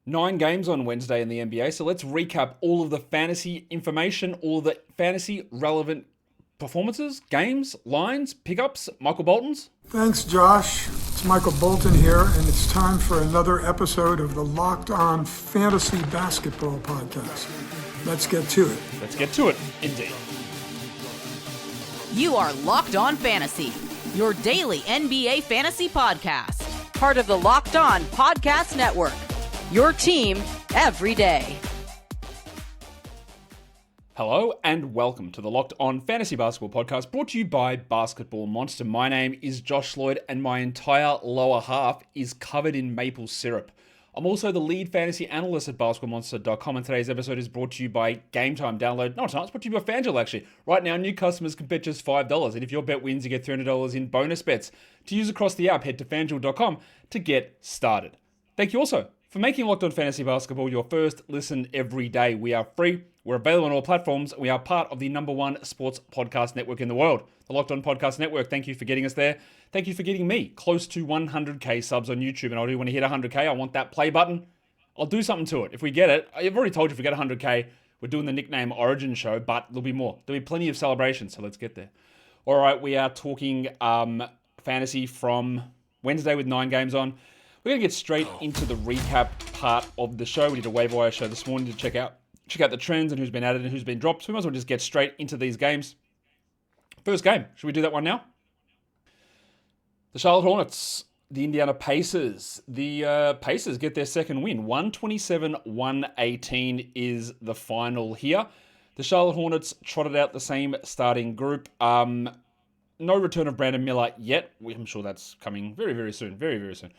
9 games on Wednesday in the NBA, so let's recap all of the fantasy information, all of the fantasy relevant performances, games, lines, pickups, Michael Bolton's. Thanks, Josh. It's Michael Bolton here, and it's time for another episode of the Locked On Fantasy Basketball Podcast. Let's get to it. Let's get to it, indeed. You are Locked On Fantasy, your daily NBA fantasy podcast. Part of the Locked On Podcast Network, your team every day. Hello and welcome to the Locked On Fantasy Basketball Podcast, brought to you by Basketball Monster. My name is Josh Lloyd and my entire lower half is covered in maple syrup. I'm also the lead fantasy analyst at basketballmonster.com, and today's episode is brought to you by Game Time. Download, no, it's not, it's brought to you by FanDuel actually. Right now, new customers can bet just $5, and if your bet wins, you get $300 in bonus bets. To use across the app, head to fanduel.com to get started. Thank you also for making Locked On Fantasy Basketball your first listen every day. We are free, we're available on all platforms, we are part of the #1 sports podcast network in the world, the Locked On Podcast Network. Thank you for getting us there. Thank you for getting me close to 100k subs on YouTube, and I do want to hit 100k. I want that play button. I'll do something to it. If we get it, I've already told you if we get 100k, we're doing the nickname Origin show, but there'll be more. There'll be plenty of celebrations, so let's get there. All right, we are talking fantasy from Wednesday with 9 games on. We're going to get straight into the recap part of the show. We did a waiver wire show this morning to check out the trends and who's been added and who's been dropped. So we might as well just get straight into these games. First game. Should we do that one now? The Charlotte Hornets, the Indiana Pacers. The Pacers get their second win. 127-118 is the final here. The Charlotte Hornets trotted out the same starting group. No return of Brandon Miller yet. I'm sure that's coming very, very soon. Very, very soon.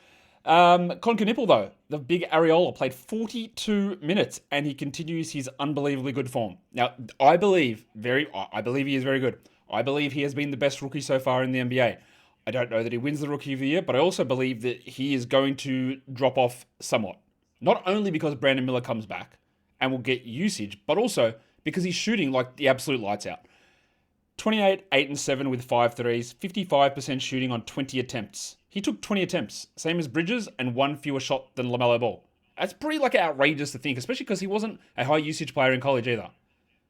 Conker Nipple, though, the big Areola, played 42 minutes and he continues his unbelievably good form. Now, I believe he is very good. I believe he has been the best rookie so far in the NBA. I don't know that he wins the Rookie of the Year, but I also believe that he is going to drop off somewhat. Not only because Brandon Miller comes back and will get usage, but also because he's shooting like the absolute lights out. 28, 8, and 7 with 5 threes, 55% shooting on 20 attempts. He took 20 attempts, same as Bridges, and 1 fewer shot than LaMelo Ball. That's pretty outrageous to think, especially because he wasn't a high usage player in college either.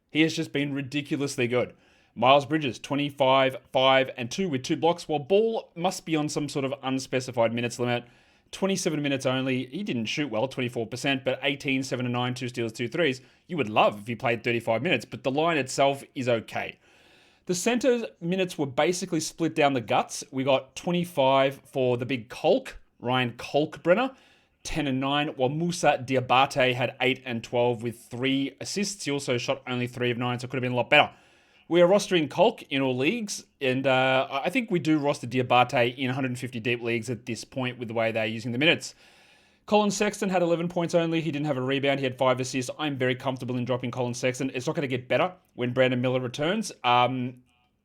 He has just been ridiculously good. Miles Bridges, 25, 5, and 2 with 2 blocks, while Ball must be on some sort of unspecified minutes limit. 27 minutes only. He didn't shoot well, 24%, but 18, 7 and 9, 2 steals, 2 threes. You would love if he played 35 minutes, but the line itself is okay. The centers minutes were basically split down the guts. We got 25 for the big Colk, Ryan Kalkbrenner, 10 and 9, while Musa Diabate had 8 and 12 with 3 assists. He also shot only 3 of 9, so it could have been a lot better. We are rostering Colk in all leagues, and I think we do roster Diabate in 150 deep leagues at this point with the way they're using the minutes. Colin Sexton had 11 points only. He didn't have a rebound. He had 5 assists. I'm very comfortable in dropping Colin Sexton. It's not going to get better when Brandon Miller returns.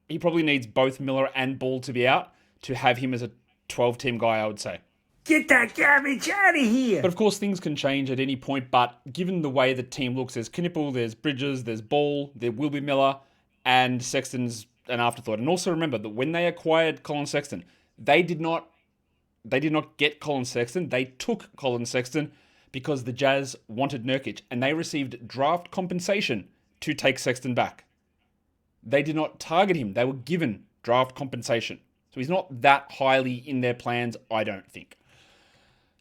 He probably needs both Miller and Ball to be out to have him as a 12-team guy, I would say. Get that garbage out of here! But of course, things can change at any point. But given the way the team looks, there's Knipple, there's Bridges, there's Ball, there will be Miller, and Sexton's an afterthought. And also remember that when they acquired Colin Sexton, they did not get Colin Sexton. They took Colin Sexton because the Jazz wanted Nurkic, and they received draft compensation to take Sexton back. They did not target him. They were given draft compensation. So he's not that highly in their plans, I don't think.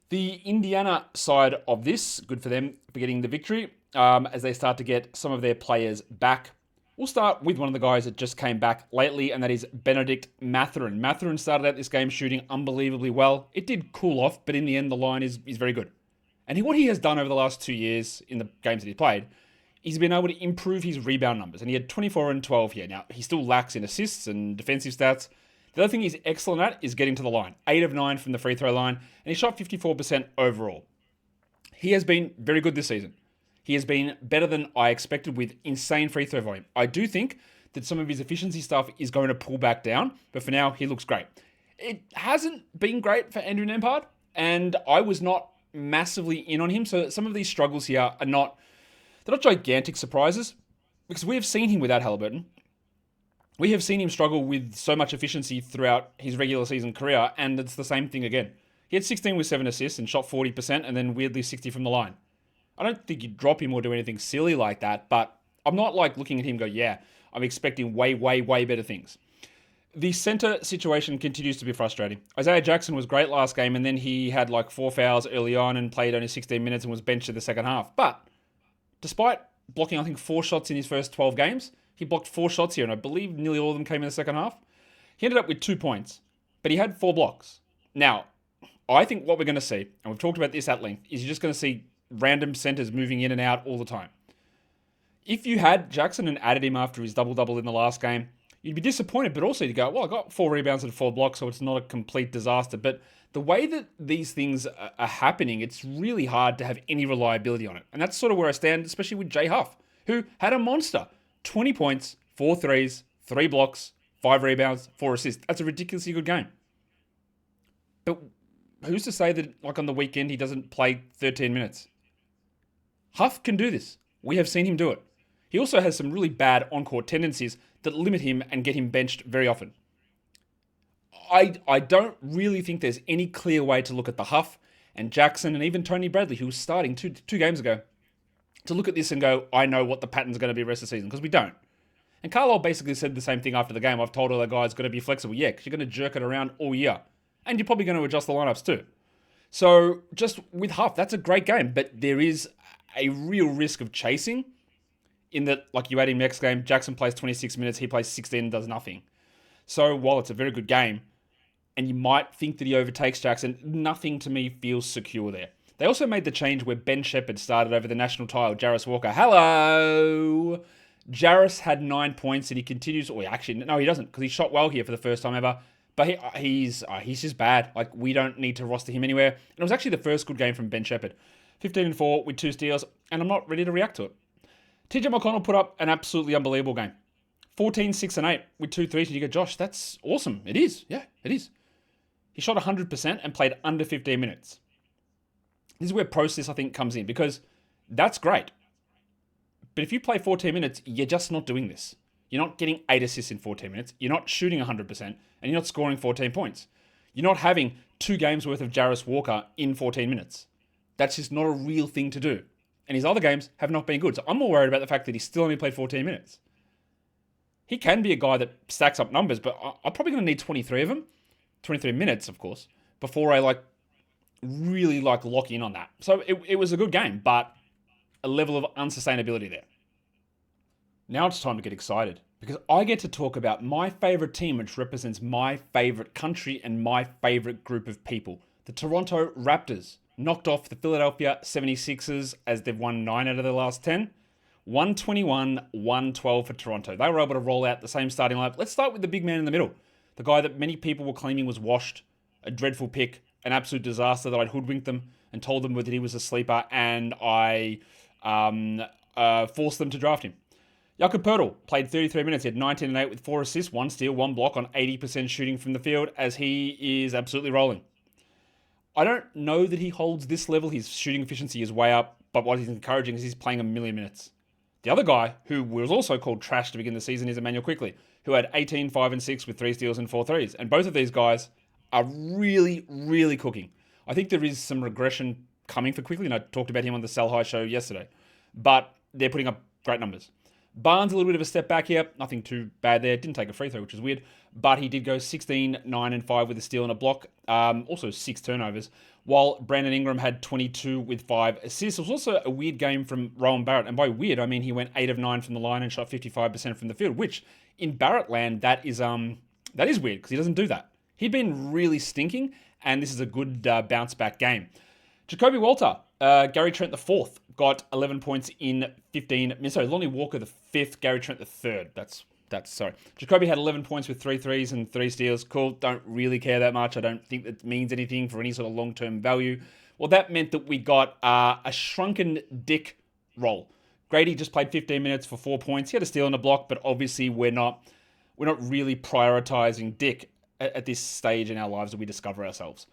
The Indiana side of this, good for them for getting the victory, as they start to get some of their players back. We'll start with one of the guys that just came back lately, and that is Benedict Mathurin. Mathurin started out this game shooting unbelievably well. It did cool off, but in the end, the line is very good. And what he has done over the last 2 years in the games that he's played, he's been able to improve his rebound numbers, and he had 24 and 12 here. Now, he still lacks in assists and defensive stats. The other thing he's excellent at is getting to the line. 8 of 9 from the free throw line, and he shot 54% overall. He has been very good this season. He has been better than I expected with insane free throw volume. I do think that some of his efficiency stuff is going to pull back down, but for now, he looks great. It hasn't been great for Andrew Nembhard, and I was not massively in on him, so some of these struggles here are not gigantic surprises, because we have seen him without Halliburton. We have seen him struggle with so much efficiency throughout his regular season career, and it's the same thing again. He had 16 with 7 assists and shot 40% and then weirdly 60 from the line. I don't think you'd drop him or do anything silly like that, but I'm not like looking at him and go, yeah, I'm expecting way, way, way better things. The center situation continues to be frustrating. Isaiah Jackson was great last game, and then he had like 4 fouls early on and played only 16 minutes and was benched in the second half. But despite blocking, I think, 4 shots in his first 12 games, he blocked 4 shots here, and I believe nearly all of them came in the second half. He ended up with 2 points, but he had 4 blocks. Now, I think what we're going to see, and we've talked about this at length, is you're just going to see random centers moving in and out all the time. If you had Jackson and added him after his double-double in the last game, you'd be disappointed, but also you'd go, well, I got 4 rebounds and 4 blocks, so it's not a complete disaster. But the way that these things are happening, it's really hard to have any reliability on it. And that's sort of where I stand, especially with Jay Huff, who had a monster. 20 points, 4 threes, 3 blocks, 5 rebounds, 4 assists. That's a ridiculously good game. But who's to say that, like on the weekend, he doesn't play 13 minutes? Huff can do this. We have seen him do it. He also has some really bad on-court tendencies that limit him and get him benched very often. I don't really think there's any clear way to look at the Huff and Jackson and even Tony Bradley, who was starting two games ago, to look at this and go, I know what the pattern's going to be the rest of the season, because we don't. And Carlisle basically said the same thing after the game. I've told all the guys got to be flexible. Yeah, because you're going to jerk it around all year. And you're probably going to adjust the lineups too. So just with Huff, that's a great game, but there is a real risk of chasing in that, like you add him next game, Jackson plays 26 minutes, he plays 16 and does nothing. So while it's a very good game, and you might think that he overtakes Jackson, nothing to me feels secure there. They also made the change where Ben Shepherd started over the national title, Jarris Walker. Hello! Jarris had 9 points and he continues, or actually, no, he doesn't, because he shot well here for the first time ever. But he's just bad. Like, we don't need to roster him anywhere. And it was actually the first good game from Ben Shepherd. 15-4 with 2 steals, and I'm not ready to react to it. TJ McConnell put up an absolutely unbelievable game. 14, 6, and 8 with 2 threes. And you go, Josh, that's awesome. It is. Yeah, it is. He shot 100% and played under 15 minutes. This is where process, I think, comes in, because that's great. But if you play 14 minutes, you're just not doing this. You're not getting 8 assists in 14 minutes. You're not shooting 100%, and you're not scoring 14 points. You're not having 2 games worth of Jarris Walker in 14 minutes. That's just not a real thing to do. And his other games have not been good. So I'm more worried about the fact that he still only played 14 minutes. He can be a guy that stacks up numbers, but I'm probably going to need 23 of them. 23 minutes, of course, before I really lock in on that. So it was a good game, but a level of unsustainability there. Now it's time to get excited, because I get to talk about my favorite team, which represents my favorite country and my favorite group of people. The Toronto Raptors knocked off the Philadelphia 76ers as they've won 9 out of their last 10. 121-112 for Toronto. They were able to roll out the same starting lineup. Let's start with the big man in the middle. The guy that many people were claiming was washed, a dreadful pick, an absolute disaster, that I'd hoodwinked them and told them that he was a sleeper, and I forced them to draft him. Jakob Poeltl played 33 minutes. He had 19 and 8 with 4 assists, 1 steal, 1 block on 80% shooting from the field, as he is absolutely rolling. I don't know that he holds this level. His shooting efficiency is way up, but what he's encouraging is he's playing 1,000,000 minutes. The other guy, who was also called trash to begin the season, is Emmanuel Quickley, who had 18, 5, and 6 with 3 steals and 4 threes. And both of these guys are really, really cooking. I think there is some regression coming for Quickley, and I talked about him on the Sell High show yesterday. But they're putting up great numbers. Barnes, a little bit of a step back here. Nothing too bad there. Didn't take a free throw, which is weird. But he did go 16, 9, and 5 with a steal and a block. Also 6 turnovers. While Brandon Ingram had 22 with 5 assists. It was also a weird game from Rowan Barrett. And by weird, I mean he went 8 of 9 from the line and shot 55% from the field. Which, in Barrett land, that is weird, because he doesn't do that. He'd been really stinking, and this is a good bounce back game. Jacoby Walter, Gary Trent the 4th, got 11 points in 15 minutes. Sorry, Lonnie Walker the 5th, Gary Trent the 3rd. Sorry. Jacoby had 11 points with 3 threes and 3 steals. Cool, don't really care that much. I don't think that means anything for any sort of long-term value. Well, that meant that we got a shrunken Dick role. Grady just played 15 minutes for 4 points. He had a steal and a block, but obviously we're not really prioritizing Dick at this stage in our lives that we discover ourselves.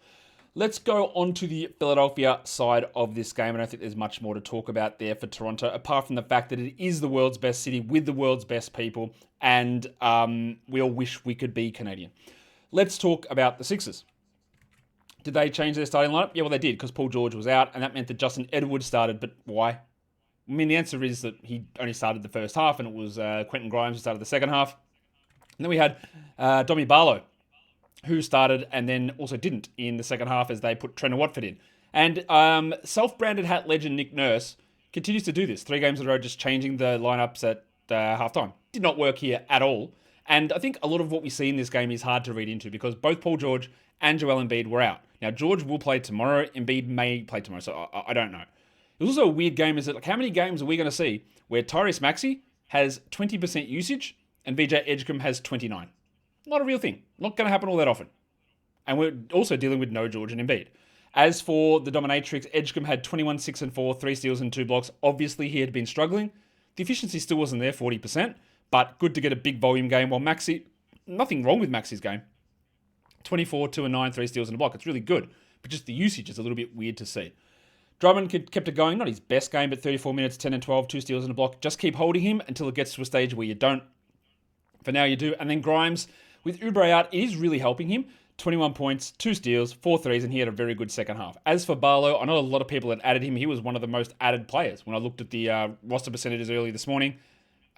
Let's go on to the Philadelphia side of this game. And I don't think there's much more to talk about there for Toronto, apart from the fact that it is the world's best city with the world's best people. And we all wish we could be Canadian. Let's talk about the Sixers. Did they change their starting lineup? Yeah, well, they did because Paul George was out, and that meant that Justin Edwards started. But why? I mean, the answer is that he only started the first half, and it was Quentin Grimes who started the second half. And then we had Domi Barlow, who started and then also didn't in the second half as they put Trent Watford in. And self-branded hat legend Nick Nurse continues to do this. 3 games in a row, just changing the lineups at halftime. Did not work here at all. And I think a lot of what we see in this game is hard to read into because both Paul George and Joel Embiid were out. Now, George will play tomorrow. Embiid may play tomorrow, so I don't know. It was also a weird game. Is that like how many games are we going to see where Tyrese Maxey has 20% usage and VJ Edgecombe has 29? Not a real thing. Not going to happen all that often. And we're also dealing with no George and Embiid. As for the dominatrix, Edgecombe had 21, 6 and 4, 3 steals and 2 blocks. Obviously, he had been struggling. The efficiency still wasn't there, 40%, but good to get a big volume game. While Maxey, nothing wrong with Maxey's game. 24, 2 and 9, 3 steals and a block. It's really good, but just the usage is a little bit weird to see. Drummond kept it going. Not his best game, but 34 minutes, 10 and 12, 2 steals and a block. Just keep holding him until it gets to a stage where you don't. For now, you do. And then Grimes, with Oubre out, it is really helping him. 21 points, 2 steals, 4 threes, and he had a very good second half. As for Barlow, I know a lot of people had added him. He was one of the most added players. When I looked at the roster percentages early this morning,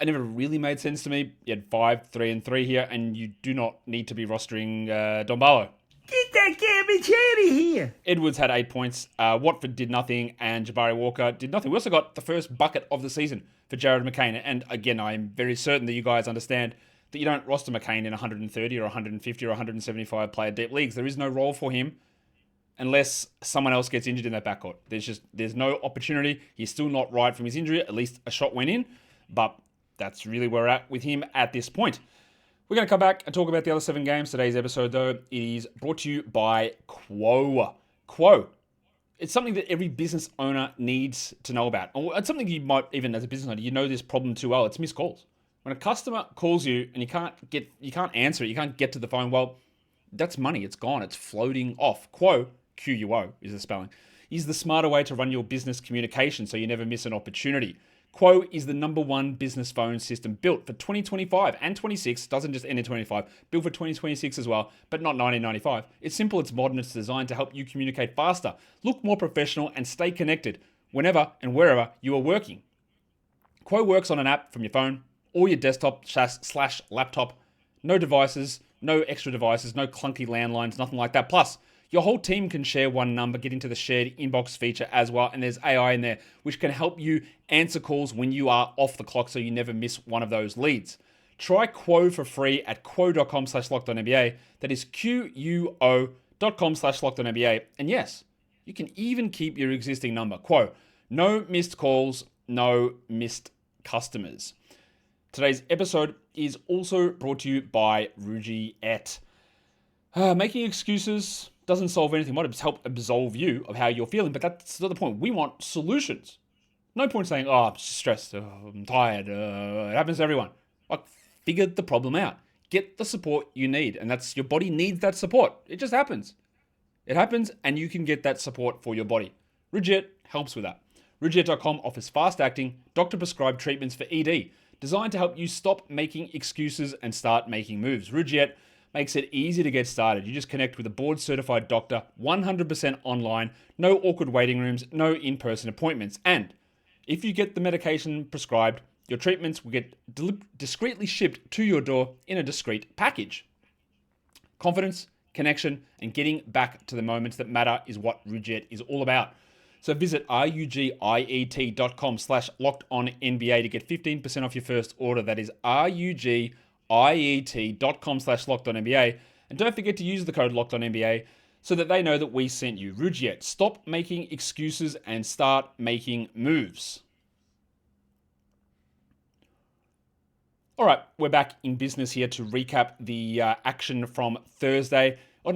it never really made sense to me. You had 5, 3, and 3 here, and you do not need to be rostering Don Barlow. Get that garbage out of here. Edwards had 8 points. Watford did nothing, and Jabari Walker did nothing. We also got the first bucket of the season for Jared McCain. And again, I'm very certain that you guys understand that you don't roster McCain in 130 or 150 or 175 player deep leagues. There is no role for him unless someone else gets injured in that backcourt. There's no opportunity. He's still not right from his injury. At least a shot went in, but that's really where we're at with him at this point. We're going to come back and talk about the other 7 games. Today's episode, though, it is brought to you by Quo. Quo. It's something that every business owner needs to know about. Or it's something you might, even as a business owner, you know this problem too well. It's missed calls. When a customer calls you and you can't answer it, you can't get to the phone, well, that's money. It's gone. It's floating off. Quo, Q-U-O is the spelling, is the smarter way to run your business communication so you never miss an opportunity. Quo is the #1 business phone system built for 2025 and 26. Doesn't just end in 25. Built for 2026 as well, but not 1995. It's simple, it's modern, it's designed to help you communicate faster, look more professional, and stay connected whenever and wherever you are working. Quo works on an app from your phone or your desktop/laptop. No devices, no extra devices, no clunky landlines, nothing like that. Plus, your whole team can share one number, get into the shared inbox feature as well, and there's AI in there, which can help you answer calls when you are off the clock so you never miss one of those leads. Try Quo for free at quo.com/LockedOnNBA. That is QUO.com/LockedOnNBA. And yes, you can even keep your existing number. Quo. No missed calls, no missed customers. Today's episode is also brought to you by Rugiet. Making excuses doesn't solve anything. It might just help absolve you of how you're feeling, but that's not the point. We want solutions. No point saying, oh, I'm stressed, I'm tired, it happens to everyone. Like, figure the problem out. Get the support you need, and that's your body needs that support. It just happens. It happens, and you can get that support for your body. Rugiet helps with that. Rugiet.com offers fast-acting, doctor-prescribed treatments for ED, designed to help you stop making excuses and start making moves. Rugiet makes it easy to get started. You just connect with a board-certified doctor, 100% online, no awkward waiting rooms, no in-person appointments. And if you get the medication prescribed, your treatments will get discreetly shipped to your door in a discreet package. Confidence, connection, and getting back to the moments that matter is what Rugiet is all about. So visit rugiet.com/LockedOnNBA to get 15% off your first order. That is rugiet.com/LockedOnNBA. And don't forget to use the code LockedOnNBA so that they know that we sent you. Rugiet, stop making excuses and start making moves. All right, we're back in business here to recap the action from Wednesday in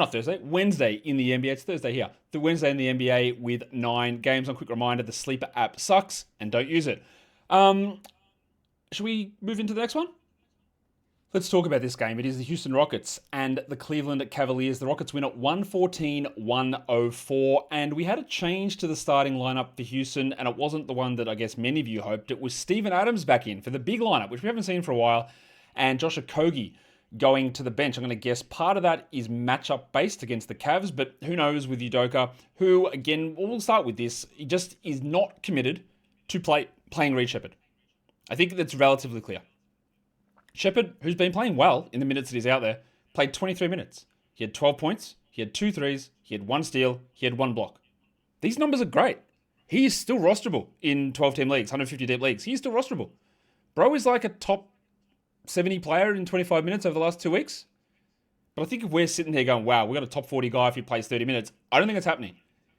the NBA. It's Thursday here. The Wednesday in the NBA with 9 games. On quick reminder, the Sleeper app sucks and don't use it. Should we move into the next one? Let's talk about this game. It is the Houston Rockets and the Cleveland Cavaliers. The Rockets win at 114-104, and we had a change to the starting lineup for Houston, and it wasn't the one that I guess many of you hoped. It was Steven Adams back in for the big lineup, which we haven't seen for a while, and Josh Okogie going to the bench. I'm going to guess part of that is matchup based against the Cavs, but who knows with Udoka, who, again, we'll start with this, he just is not committed to playing Reed Shepherd. I think that's relatively clear. Shepherd, who's been playing well in the minutes that he's out there, played 23 minutes. He had 12 points, he had 2 threes, he had 1 steal, he had 1 block. These numbers are great. He is still rosterable in 12-team leagues, 150 deep leagues. He is still rosterable. Bro is like a top 70 player in 25 minutes over the last 2 weeks. But I think if we're sitting here going, wow, we got a top 40 guy if he plays 30 minutes, I don't think it's happening.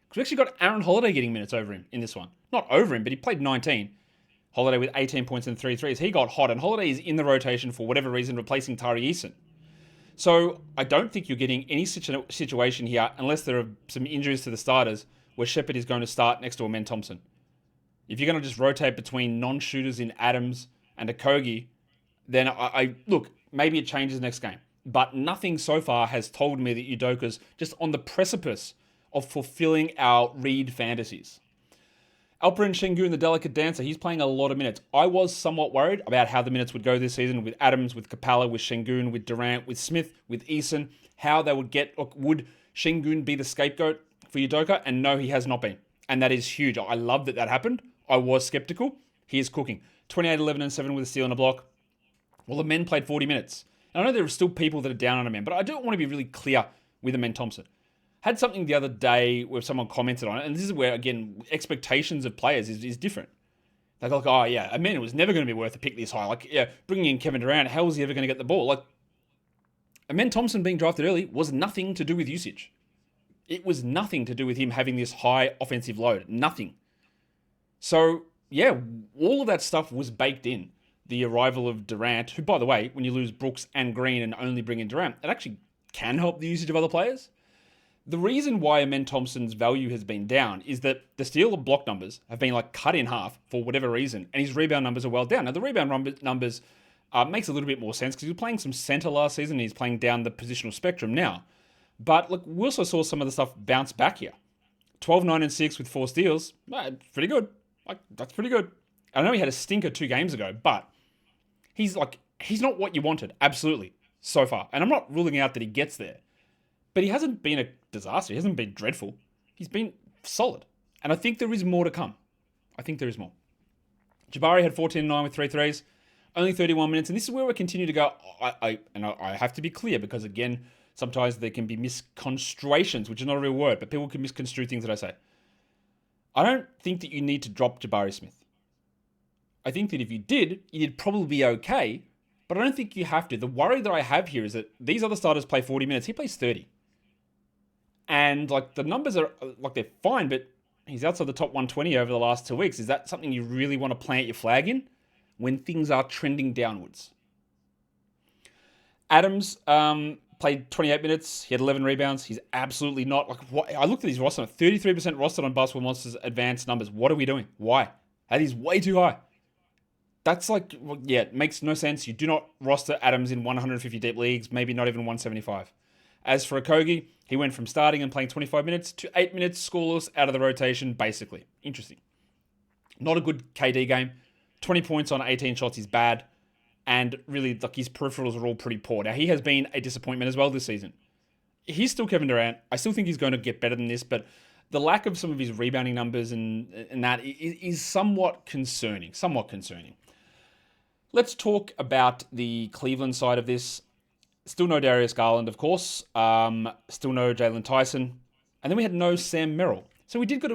Because we actually got Aaron Holiday getting minutes over him in this one. Not over him, but he played 19. Holiday with 18 points and 3 threes. He got hot, and Holiday is in the rotation for whatever reason, replacing Tari Eason. So I don't think you're getting any situation here, unless there are some injuries to the starters, where Shepherd is going to start next to Amen Thompson. If you're going to just rotate between non-shooters in Adams and Okogie, then I look, maybe it changes next game. But nothing so far has told me that Udoka's just on the precipice of fulfilling our Reed fantasies. Alperen Şengün, the delicate dancer, he's playing a lot of minutes. I was somewhat worried about how the minutes would go this season with Adams, with Capella, with Şengün, with Durant, with Smith, with Eason, how they would get, or would Şengün be the scapegoat for Udoka? And no, he has not been. And that is huge. I love that happened. I was skeptical. He is cooking. 28, 11, and 7 with a steal and a block. Well, the men played 40 minutes. And I know there are still people that are down on Amen, but I do want to be really clear with Amen Thompson. Had something the other day where someone commented on it, and this is where, again, expectations of players is different. They're like, oh, yeah, Amen, it was never going to be worth a pick this high. Like, yeah, bringing in Kevin Durant, how was he ever going to get the ball? Like, Amen Thompson being drafted early was nothing to do with usage. It was nothing to do with him having this high offensive load. Nothing. So, yeah, all of that stuff was baked in. The arrival of Durant, who, by the way, when you lose Brooks and Green and only bring in Durant, it actually can help the usage of other players. The reason why Amen Thompson's value has been down is that the steal and block numbers have been like cut in half for whatever reason, and his rebound numbers are well down. Now, the rebound numbers makes a little bit more sense because he was playing some center last season and he's playing down the positional spectrum now. But look, we also saw some of the stuff bounce back here. 12, 9, and 6 with 4 steals. Pretty good. That's pretty good. I know he had a stinker 2 games ago, but he's not what you wanted, absolutely, so far. And I'm not ruling out that he gets there. But he hasn't been a disaster. He hasn't been dreadful. He's been solid. And I think there is more to come. I think there is more. Jabari had 14-9 with 3 threes. Only 31 minutes. And this is where we continue to go. I have to be clear because, again, sometimes there can be misconstruations, which is not a real word, but people can misconstrue things that I say. I don't think that you need to drop Jabari Smith. I think that if you did, you'd probably be okay, but I don't think you have to. The worry that I have here is that these other starters play 40 minutes. He plays 30. And like the numbers are like they're fine, but he's outside the top 120 over the last 2 weeks. Is that something you really want to plant your flag in when things are trending downwards? Adams played 28 minutes. He had 11 rebounds. He's absolutely not like what I looked at his roster, 33% rostered on Basketball Monsters advanced numbers. What are we doing? Why? That is way too high. That's like, well, yeah, it makes no sense. You do not roster Adams in 150 deep leagues, maybe not even 175. As for Okogie, he went from starting and playing 25 minutes to 8 minutes scoreless out of the rotation, basically. Interesting. Not a good KD game. 20 points on 18 shots is bad. And really, like his peripherals are all pretty poor. Now, he has been a disappointment as well this season. He's still Kevin Durant. I still think he's going to get better than this, but the lack of some of his rebounding numbers and that is somewhat concerning. Let's talk about the Cleveland side of this. Still no Darius Garland, of course. Still no Jalen Tyson. And then we had no Sam Merrill. So we did get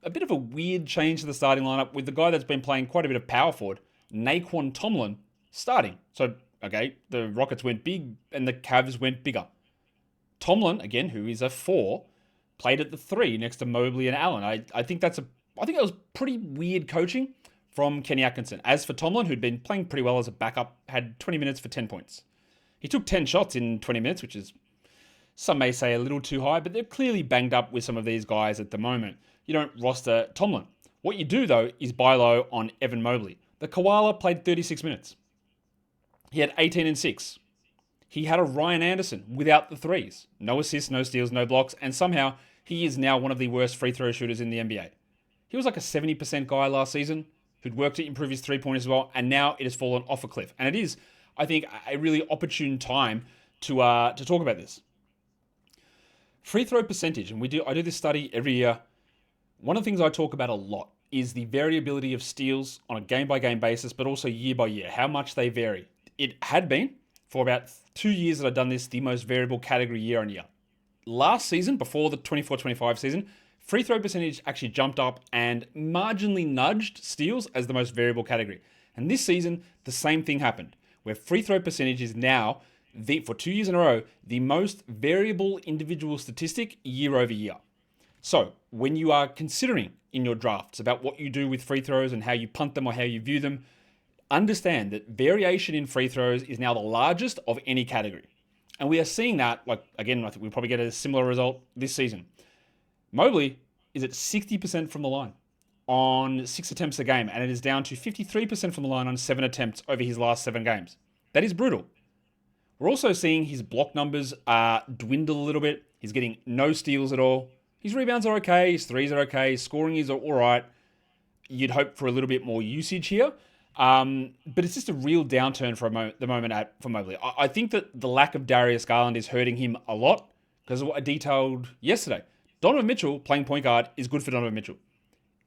a bit of a weird change to the starting lineup with the guy that's been playing quite a bit of power forward, Naquan Tomlin, starting. So, okay, the Rockets went big and the Cavs went bigger. Tomlin, again, who is a 4, played at the 3 next to Mobley and Allen. I think that was pretty weird coaching from Kenny Atkinson. As for Tomlin, who'd been playing pretty well as a backup, had 20 minutes for 10 points. He took 10 shots in 20 minutes, which is, some may say, a little too high, but they're clearly banged up with some of these guys at the moment. You don't roster Tomlin. What you do, though, is buy low on Evan Mobley. The Koala played 36 minutes. He had 18 and 6. He had a Ryan Anderson without the threes. No assists, no steals, no blocks, and somehow he is now one of the worst free throw shooters in the NBA. He was like a 70% guy last season who'd worked to improve his three-pointers as well, and now it has fallen off a cliff. And it is, I think, a really opportune time to talk about this. Free throw percentage, and I do this study every year. One of the things I talk about a lot is the variability of steals on a game-by-game basis, but also year-by-year, how much they vary. It had been, for about 2 years that I've done this, the most variable category year on year. Last season, before the 24-25 season, free throw percentage actually jumped up and marginally nudged steals as the most variable category. And this season, the same thing happened, where free throw percentage is now, for 2 years in a row, the most variable individual statistic year over year. So when you are considering in your drafts about what you do with free throws and how you punt them or how you view them, understand that variation in free throws is now the largest of any category. And we are seeing that, again, I think we'll probably get a similar result this season. Mobley is at 60% from the line on 6 attempts a game, and it is down to 53% from the line on 7 attempts over his last 7 games. That is brutal. We're also seeing his block numbers dwindle a little bit. He's getting no steals at all. His rebounds are okay. His threes are okay. His scoring is all right. You'd hope for a little bit more usage here. But it's just a real downturn for the moment for Mobley. I think that the lack of Darius Garland is hurting him a lot because of what I detailed yesterday. Donovan Mitchell playing point guard is good for Donovan Mitchell.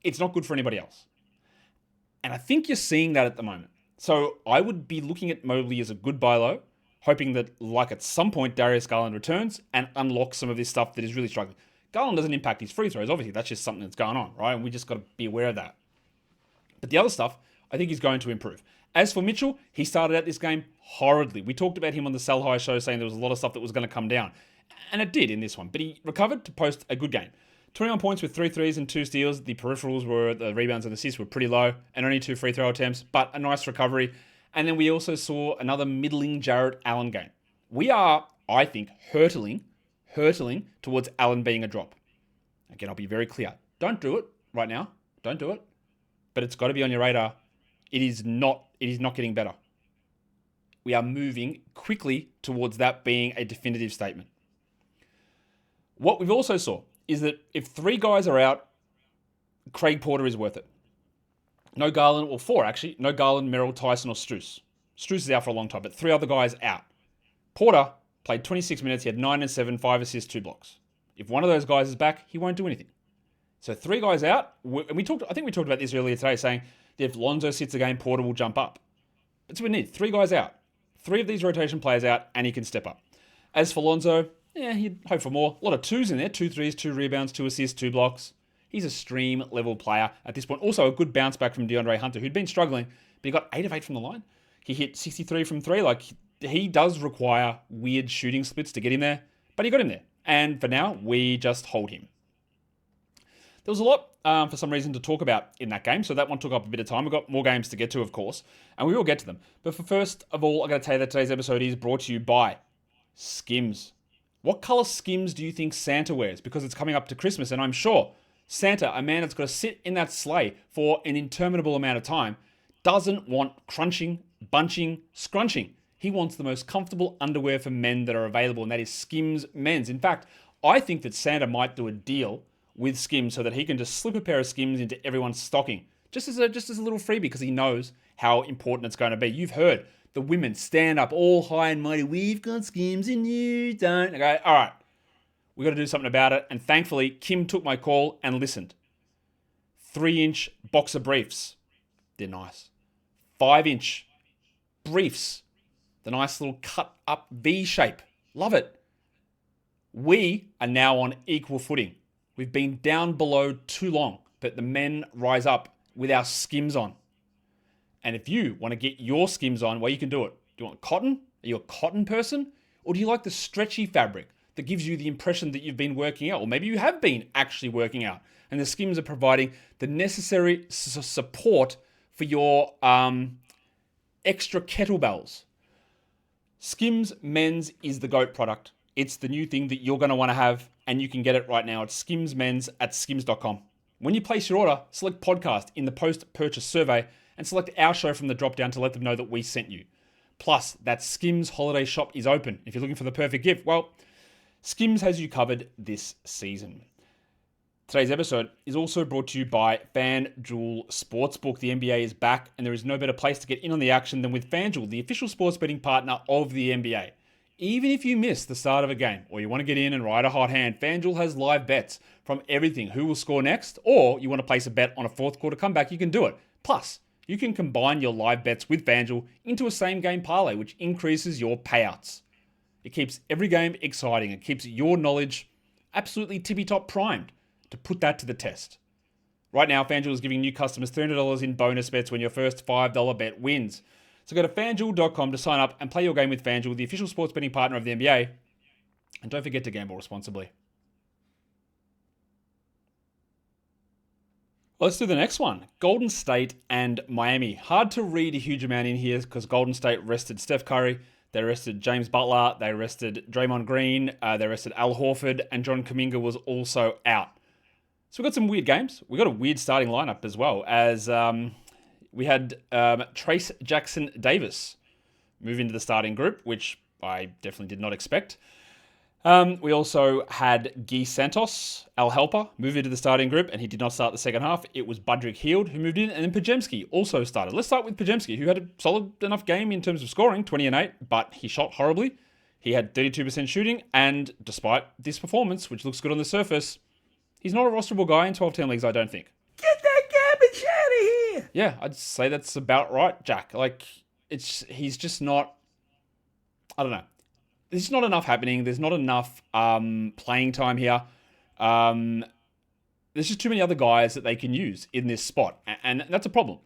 It's not good for anybody else. And I think you're seeing that at the moment. So I would be looking at Mobley as a good buy low, hoping that at some point Darius Garland returns and unlocks some of this stuff that is really struggling. Garland doesn't impact his free throws. Obviously, that's just something that's going on, right? And we just got to be aware of that. But the other stuff, I think he's going to improve. As for Mitchell, he started out this game horridly. We talked about him on the Sell High show saying there was a lot of stuff that was going to come down. And it did in this one. But he recovered to post a good game. 21 points with 3 threes and 2 steals. The peripherals the rebounds and assists were pretty low and only 2 free throw attempts, but a nice recovery. And then we also saw another middling Jarrett Allen game. We are, I think, hurtling towards Allen being a drop. Again, I'll be very clear. Don't do it right now. Don't do it. But it's got to be on your radar. It is not getting better. We are moving quickly towards that being a definitive statement. What we've also saw is that if 3 guys are out, Craig Porter is worth it. No Garland, or 4 actually. No Garland, Merrill, Tyson, or Strus. Strus is out for a long time, but 3 other guys out. Porter played 26 minutes. He had 9 and 7, 5 assists, 2 blocks. If one of those guys is back, he won't do anything. So 3 guys out. And I think we talked about this earlier today, saying that if Lonzo sits a game, Porter will jump up. That's what we need. 3 guys out. 3 of these rotation players out, and he can step up. As for Lonzo, he'd hope for more. A lot of 2s in there. 2 threes, 2 rebounds, 2 assists, 2 blocks. He's a stream level player at this point. Also a good bounce back from DeAndre Hunter, who'd been struggling, but he got 8 of 8 from the line. He hit 63 from 3. He does require weird shooting splits to get him there, but he got him there. And for now, we just hold him. There was a lot, for some reason, to talk about in that game, so that one took up a bit of time. We've got more games to get to, of course, and we will get to them. But first of all, I got to tell you that today's episode is brought to you by SKIMS. What color SKIMS do you think Santa wears? Because it's coming up to Christmas, and I'm sure Santa, a man that's got to sit in that sleigh for an interminable amount of time, doesn't want crunching, bunching, scrunching. He wants the most comfortable underwear for men that are available, and that is SKIMS Men's. In fact, I think that Santa might do a deal with SKIMS so that he can just slip a pair of SKIMS into everyone's stocking, just as a little freebie, because he knows how important it's going to be. You've heard the women stand up all high and mighty. We've got SKIMS and you don't. Okay, all right. We got to do something about it. And thankfully, Kim took my call and listened. 3-inch boxer briefs. They're nice. 5-inch briefs. The nice little cut up V shape. Love it. We are now on equal footing. We've been down below too long, but the men rise up with our SKIMS on. And if you want to get your SKIMS on, well, you can do it. Do you want cotton? Are you a cotton person? Or do you like the stretchy fabric that gives you the impression that you've been working out? Or maybe you have been actually working out. And the SKIMS are providing the necessary support for your extra kettlebells. SKIMS Men's is the GOAT product. It's the new thing that you're going to want to have, and you can get it right now at SKIMS Men's at skims.com. When you place your order, select podcast in the post-purchase survey and select our show from the drop-down to let them know that we sent you. Plus, that SKIMS Holiday Shop is open. If you're looking for the perfect gift, well, SKIMS has you covered this season. Today's episode is also brought to you by FanDuel Sportsbook. The NBA is back, and there is no better place to get in on the action than with FanDuel, the official sports betting partner of the NBA. Even if you miss the start of a game, or you want to get in and ride a hot hand, FanDuel has live bets from everything. Who will score next? Or you want to place a bet on a fourth quarter comeback, you can do it. Plus, you can combine your live bets with FanDuel into a same-game parlay, which increases your payouts. It keeps every game exciting. It keeps your knowledge absolutely tippy-top primed to put that to the test. Right now, FanDuel is giving new customers $300 in bonus bets when your first $5 bet wins. So go to FanDuel.com to sign up and play your game with FanDuel, the official sports betting partner of the NBA. And don't forget to gamble responsibly. Well, let's do the next one. Golden State and Miami. Hard to read a huge amount in here because Golden State rested Steph Curry. They arrested James Butler. They arrested Draymond Green. They arrested Al Horford. And John Kuminga was also out. So we've got some weird games. We've got a weird starting lineup as well, as we had Trace Jackson Davis move into the starting group, which I definitely did not expect. We also had Guy Santos, Al Helper, move into the starting group, and he did not start the second half. It was Budrick Hield who moved in, and then Podziemski also started. Let's start with Podziemski, who had a solid enough game in terms of scoring, 20 and 8, but he shot horribly. He had 32% shooting, and despite this performance, which looks good on the surface, he's not a rosterable guy in 12-team leagues, I don't think. Get that garbage out of here! Yeah, I'd say that's about right, Jack. Like, he's just not, I don't know. There's not enough happening. There's not enough playing time here. There's just too many other guys that they can use in this spot, and that's a problem.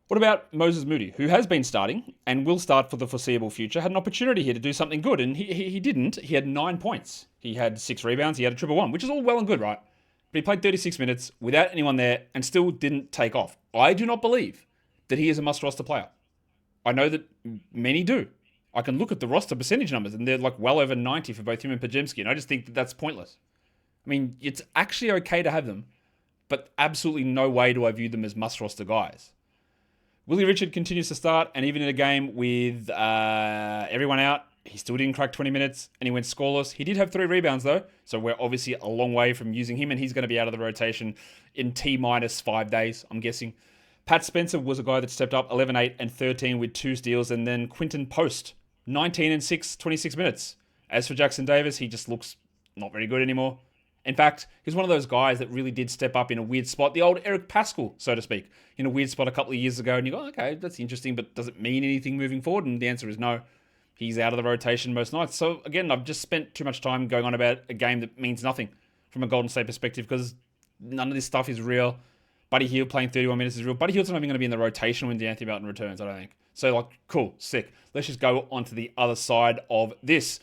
What about Moses Moody, who has been starting and will start for the foreseeable future? Had an opportunity here to do something good, and he didn't. He had 9 points. He had 6 rebounds. He had a triple one, which is all well and good, right? But he played 36 minutes without anyone there and still didn't take off. I do not believe that he is a must-roster player. I know that many do. I can look at the roster percentage numbers, and they're like well over 90 for both him and Podziemski, and I just think that that's pointless. I mean, it's actually okay to have them, but absolutely no way do I view them as must-roster guys. Willie Richard continues to start, and even in a game with everyone out, he still didn't crack 20 minutes, and he went scoreless. He did have 3 rebounds, though, so we're obviously a long way from using him, and he's going to be out of the rotation in T-minus 5 days, I'm guessing. Pat Spencer was a guy that stepped up 11, 8, and 13 with 2 steals, and then Quinton Post, 19 and 6, 26 minutes. As for Jackson Davis, he just looks not very good anymore. In fact, he's one of those guys that really did step up in a weird spot. The old Eric Paschall, so to speak, in a weird spot a couple of years ago. And you go, okay, that's interesting, but does it mean anything moving forward? And the answer is no. He's out of the rotation most nights. So again, I've just spent too much time going on about a game that means nothing from a Golden State perspective because none of this stuff is real. Buddy Hield playing 31 minutes is real. Buddy Hield's not even going to be in the rotation when DeAnthony Melton returns, I don't think. So, like, cool, sick. Let's just go on to the other side of this.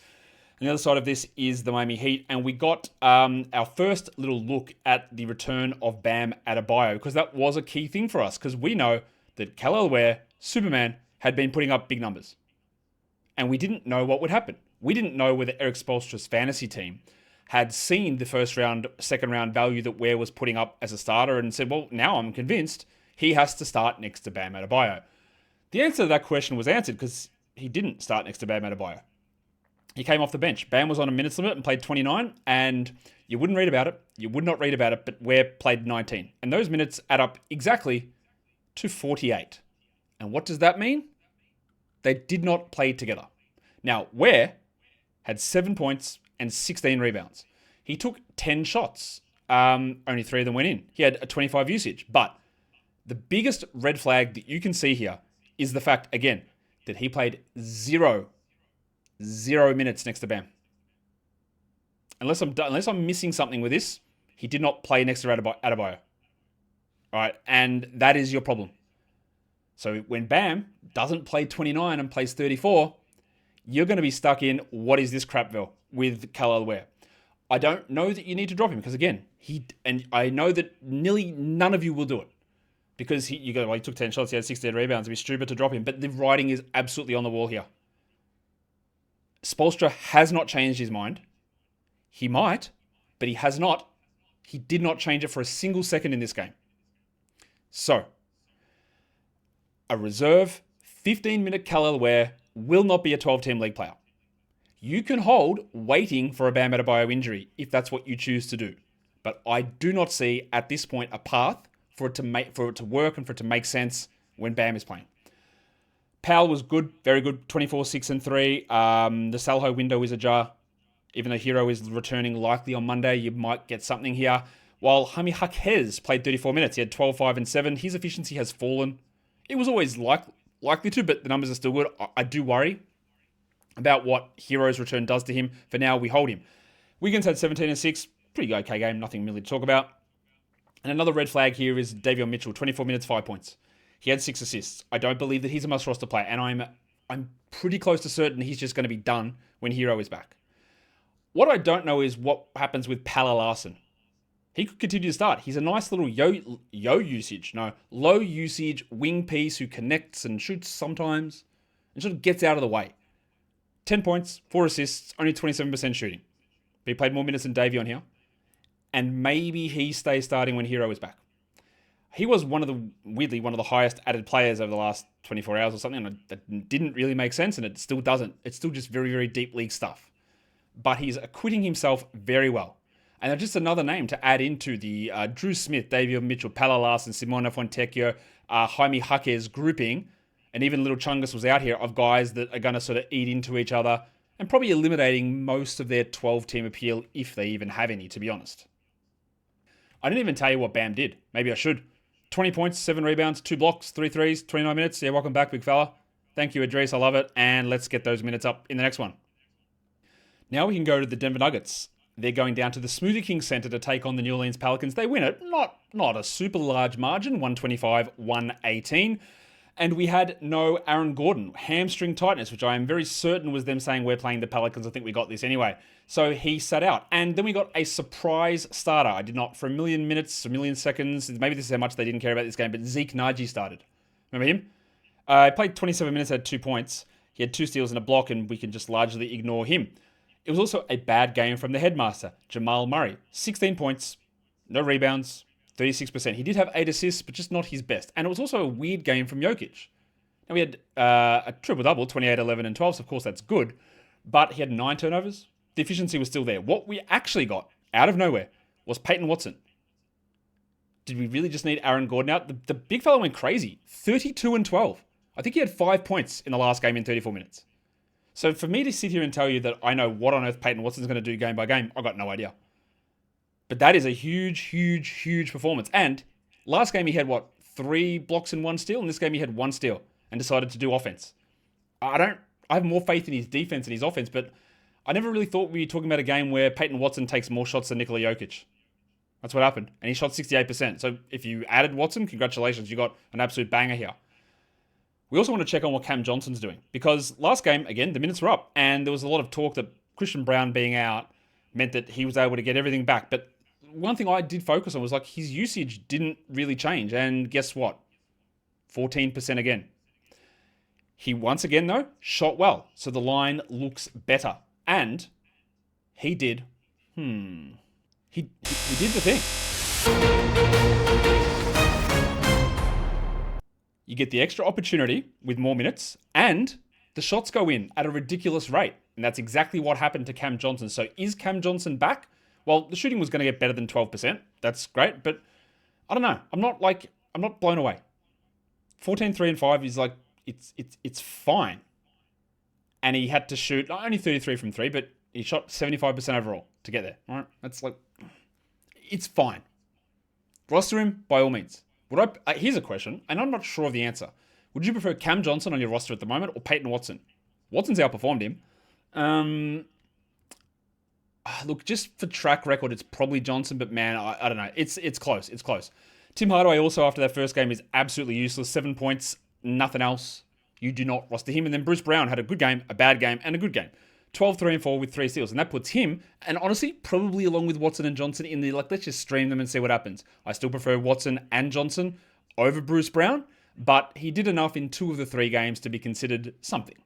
And the other side of this is the Miami Heat. And we got our first little look at the return of Bam Adebayo because that was a key thing for us because we know that Kal Ware, Superman, had been putting up big numbers. And we didn't know what would happen. We didn't know whether Eric Spoelstra's fantasy team had seen the first round, second round value that Ware was putting up as a starter and said, well, now I'm convinced he has to start next to Bam Adebayo. The answer to that question was answered because he didn't start next to Bam Adebayo. He came off the bench. Bam was on a minutes limit and played 29, and you wouldn't read about it. You would not read about it, but Ware played 19. And those minutes add up exactly to 48. And what does that mean? They did not play together. Now, Ware had 7 points and 16 rebounds. He took 10 shots. Only 3 of them went in. He had a 25 usage. But the biggest red flag that you can see here is the fact, again, that he played 0 minutes next to Bam. Unless I'm missing something with this, he did not play next to Adebayo. All right, and that is your problem. So when Bam doesn't play 29 and plays 34, you're going to be stuck in what is this crapville with Kal Ware. I don't know that you need to drop him because again, I know that nearly none of you will do it because he took 10 shots, he had 16 rebounds. It'd be stupid to drop him, but the writing is absolutely on the wall here. Spoelstra has not changed his mind. He might, but he has not. He did not change it for a single second in this game. So, a reserve 15-minute Kal Ware will not be a 12-team league player. You can hold waiting for a Bam Adebayo injury if that's what you choose to do. But I do not see at this point a path for it to work and for it to make sense when Bam is playing. Powell was good, very good, 24, 6, and 3. The Salho window is ajar. Even though Hero is returning likely on Monday, you might get something here. While Jaime Jaquez played 34 minutes, he had 12, 5, and 7. His efficiency has fallen. It was always likely to, but the numbers are still good. I do worry about what Hero's return does to him. For now, we hold him. Wiggins had 17 and 6. Pretty okay game, nothing really to talk about. And another red flag here is Davion Mitchell, 24 minutes, 5 points. He had 6 assists. I don't believe that he's a must-roster player, and I'm pretty close to certain he's just going to be done when Hero is back. What I don't know is what happens with Palla Larson. He could continue to start. He's a nice little low usage wing piece who connects and shoots sometimes and sort of gets out of the way. 10 points, 4 assists, only 27% shooting. But he played more minutes than Davion here. And maybe he stays starting when Hero is back. He was weirdly one of the highest added players over the last 24 hours or something. And that didn't really make sense, and it still doesn't. It's still just very, very deep league stuff. But he's acquitting himself very well. And they're just another name to add into the Drew Smith, Davion Mitchell, Palla Larson, Simona Fontecchio, Jaime Jaquez grouping. And even Little Chungus was out here of guys that are going to sort of eat into each other and probably eliminating most of their 12-team appeal, if they even have any, to be honest. I didn't even tell you what Bam did. Maybe I should. 20 points, 7 rebounds, 2 blocks, 3 threes, 29 minutes. Yeah, welcome back, big fella. Thank you, Idris. I love it. And let's get those minutes up in the next one. Now we can go to the Denver Nuggets. They're going down to the Smoothie King Center to take on the New Orleans Pelicans. They win it. Not a super large margin, 125-118. And we had no Aaron Gordon, hamstring tightness, which I am very certain was them saying we're playing the Pelicans. I think we got this anyway. So he sat out. And then we got a surprise starter. I did not, for a million minutes, a million seconds, maybe this is how much they didn't care about this game, but Zeke Naji started. Remember him? He played 27 minutes, had 2 points. He had 2 steals and a block, and we can just largely ignore him. It was also a bad game from the headmaster, Jamal Murray. 16 points, no rebounds, 36%. He did have 8 assists, but just not his best. And it was also a weird game from Jokic. Now, we had a triple-double, 28, 11, and 12, so of course that's good. But he had 9 turnovers. The efficiency was still there. What we actually got, out of nowhere, was Peyton Watson. Did we really just need Aaron Gordon out? The big fella went crazy. 32 and 12. I think he had 5 points in the last game in 34 minutes. So for me to sit here and tell you that I know what on earth Peyton Watson's going to do game by game, I've got no idea. But that is a huge, huge, huge performance. And last game he had, 3 blocks and 1 steal? In this game he had 1 steal and decided to do offense. I have more faith in his defense and his offense, but I never really thought we were talking about a game where Peyton Watson takes more shots than Nikola Jokic. That's what happened. And he shot 68%. So if you added Watson, congratulations, you got an absolute banger here. We also want to check on what Cam Johnson's doing. Because last game, again, the minutes were up. And there was a lot of talk that Christian Brown being out meant that he was able to get everything back. But one thing I did focus on was his usage didn't really change. And guess what? 14% again. He once again, though, shot well. So the line looks better. And he did, he did the thing. You get the extra opportunity with more minutes, and the shots go in at a ridiculous rate. And that's exactly what happened to Cam Johnson. So is Cam Johnson back? Well, the shooting was going to get better than 12%. That's great, but I don't know. I'm not blown away. 14, 3, and 5 is it's fine. And he had to shoot not only 33 from 3, but he shot 75% overall to get there. All right, that's it's fine. Roster him by all means. Here's a question, and I'm not sure of the answer. Would you prefer Cam Johnson on your roster at the moment or Peyton Watson? Watson's outperformed him. Look, just for track record, it's probably Johnson, but man, I don't know. It's close. It's close. Tim Hardaway also after that first game is absolutely useless. 7 points, nothing else. You do not roster him. And then Bruce Brown had a good game, a bad game, and a good game. 12, 3, and 4 with 3 steals. And that puts him, and honestly, probably along with Watson and Johnson in the, let's just stream them and see what happens. I still prefer Watson and Johnson over Bruce Brown, but he did enough in 2 of the 3 games to be considered something.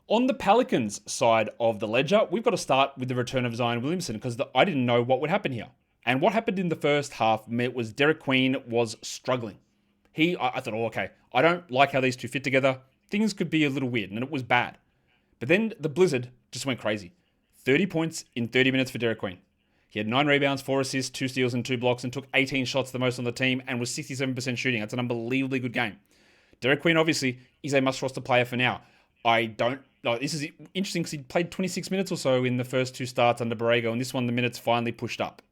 On the Pelicans side of the ledger, we've got to start with the return of Zion Williamson because I didn't know what would happen here. And what happened in the first half was Derek Queen was struggling. I thought, okay, I don't like how these two fit together. Things could be a little weird, and it was bad. But then the blizzard just went crazy. 30 points in 30 minutes for Derek Queen. He had 9 rebounds, 4 assists, 2 steals, and 2 blocks, and took 18 shots, the most on the team, and was 67% shooting. That's an unbelievably good game. Derek Queen, obviously, is a must-roster player for now. This is interesting because he played 26 minutes or so in the first 2 starts under Borrego, and this one, the minutes finally pushed up.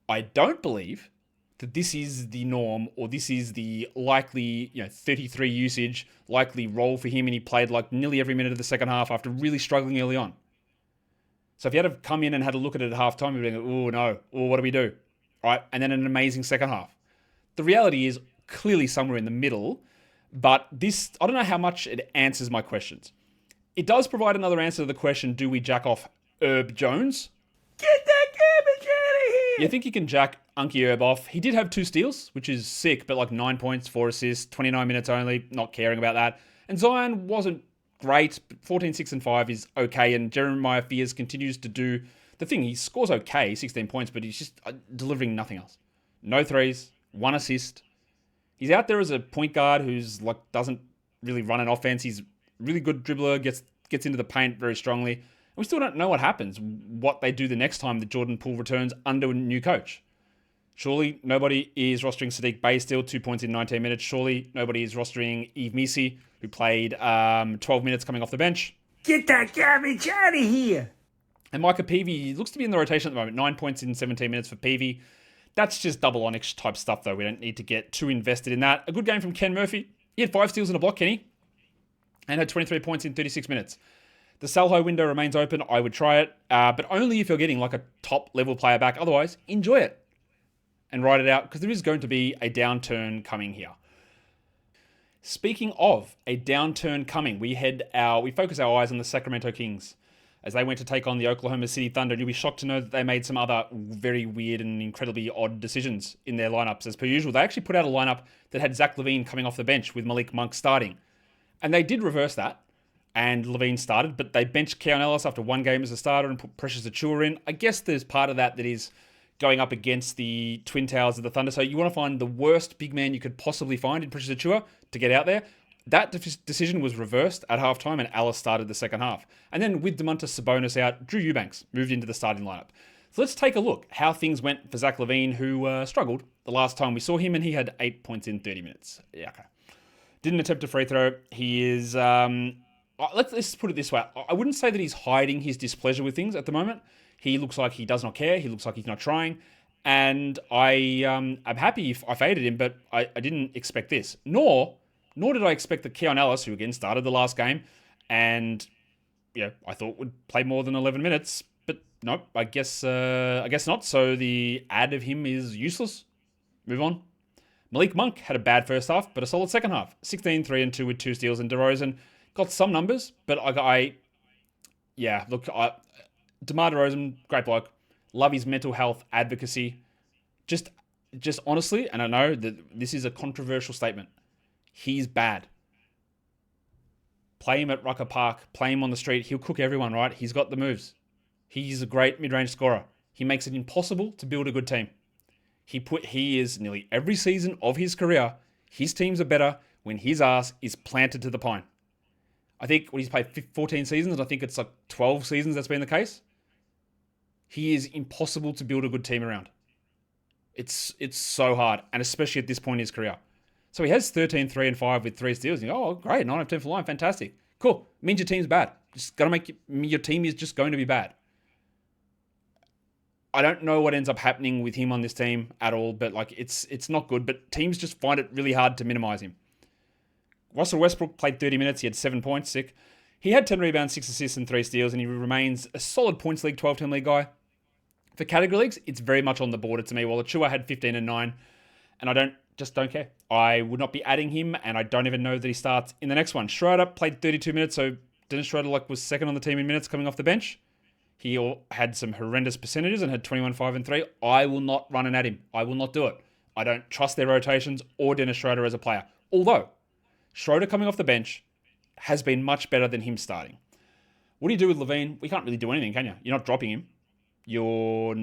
I don't believe that this is the norm, or this is the likely 33 usage, likely role for him, and he played like nearly every minute of the second half after really struggling early on. So if you had to come in and had a look at it at halftime, you'd be like, oh no, what do we do? All right, and then an amazing second half. The reality is clearly somewhere in the middle, but this, I don't know how much it answers my questions. It does provide another answer to the question, do we jack off Herb Jones? Get that garbage out of here! You think you can jack Unky Herb off? He did have 2 steals, which is sick, but like 9 points, 4 assists, 29 minutes only, not caring about that. And Zion wasn't great, but 14, 6, and 5 is okay, and Jeremiah Fears continues to do the thing. He scores okay, 16 points, but he's just delivering nothing else. No threes, 1 assist. He's out there as a point guard who's like doesn't really run an offense. He's a really good dribbler, gets into the paint very strongly. And we still don't know what happens, what they do the next time that Jordan Poole returns under a new coach. Surely nobody is rostering Sadiq Bey still, 2 points in 19 minutes. Surely nobody is rostering Yves Misi, who played 12 minutes coming off the bench. Get that garbage out of here! And Micah Peavy looks to be in the rotation at the moment. 9 points in 17 minutes for Peavy. That's just double Onyx type stuff, though. We don't need to get too invested in that. A good game from Ken Murphy. He had 5 steals and a block, Kenny, and had 23 points in 36 minutes. The Salho window remains open. I would try it, but only if you're getting like a top-level player back. Otherwise, enjoy it and ride it out, because there is going to be a downturn coming here. Speaking of a downturn coming, we focus our eyes on the Sacramento Kings as they went to take on the Oklahoma City Thunder. And you'll be shocked to know that they made some other very weird and incredibly odd decisions in their lineups. As per usual, they actually put out a lineup that had Zach LaVine coming off the bench with Malik Monk starting. And they did reverse that, and LaVine started, but they benched Keon Ellis after 1 game as a starter and put Precious Achiuwa in. I guess there's part of that is going up against the Twin Towers of the Thunder. So you want to find the worst big man you could possibly find in Precious Achiuwa to get out there. That decision was reversed at halftime, and Alice started the second half. And then with Domantas Sabonis out, Drew Eubanks moved into the starting lineup. So let's take a look how things went for Zach LaVine, who struggled the last time we saw him, and he had 8 points in 30 minutes. Yeah, okay. Didn't attempt a free throw. He is... let's put it this way. I wouldn't say that he's hiding his displeasure with things at the moment. He looks like he does not care. He looks like he's not trying. And I'm happy if I faded him, but I didn't expect this. Nor did I expect that Keon Ellis, who again started the last game, and I thought would play more than 11 minutes. But nope, I guess not. So the ad of him is useless. Move on. Malik Monk had a bad first half, but a solid second half. 16, 3, and 2 with 2 steals. And DeRozan got some numbers, but DeMar DeRozan, great bloke. Love his mental health advocacy. Just honestly, and I know that this is a controversial statement, he's bad. Play him at Rucker Park. Play him on the street. He'll cook everyone, right? He's got the moves. He's a great mid-range scorer. He makes it impossible to build a good team. He is nearly every season of his career, his teams are better when his ass is planted to the pine. I think when he's played 14 seasons, and I think it's like 12 seasons that's been the case, he is impossible to build a good team around. It's so hard, and especially at this point in his career. So he has 13, 3, and 5 with 3 steals. You go, oh, great, 9 of 10 for line, fantastic. Cool. It means your team's bad. Just got to make your team is just going to be bad. I don't know what ends up happening with him on this team at all, but like it's not good. But teams just find it really hard to minimize him. Russell Westbrook played 30 minutes. He had 7 points, sick. He had 10 rebounds, 6 assists, and 3 steals, and he remains a solid points league, 12-team league guy. For category leagues, it's very much on the border to me. While Achiuwa had 15 and 9, and I don't care. I would not be adding him, and I don't even know that he starts in the next one. Schroeder played 32 minutes, so Dennis Schroeder was second on the team in minutes coming off the bench. He had some horrendous percentages and had 21, 5, and 3. I will not run and at him. I will not do it. I don't trust their rotations or Dennis Schroeder as a player. Although, Schroeder coming off the bench has been much better than him starting. What do you do with LaVine? We can't really do anything, can you? You're not dropping him. You're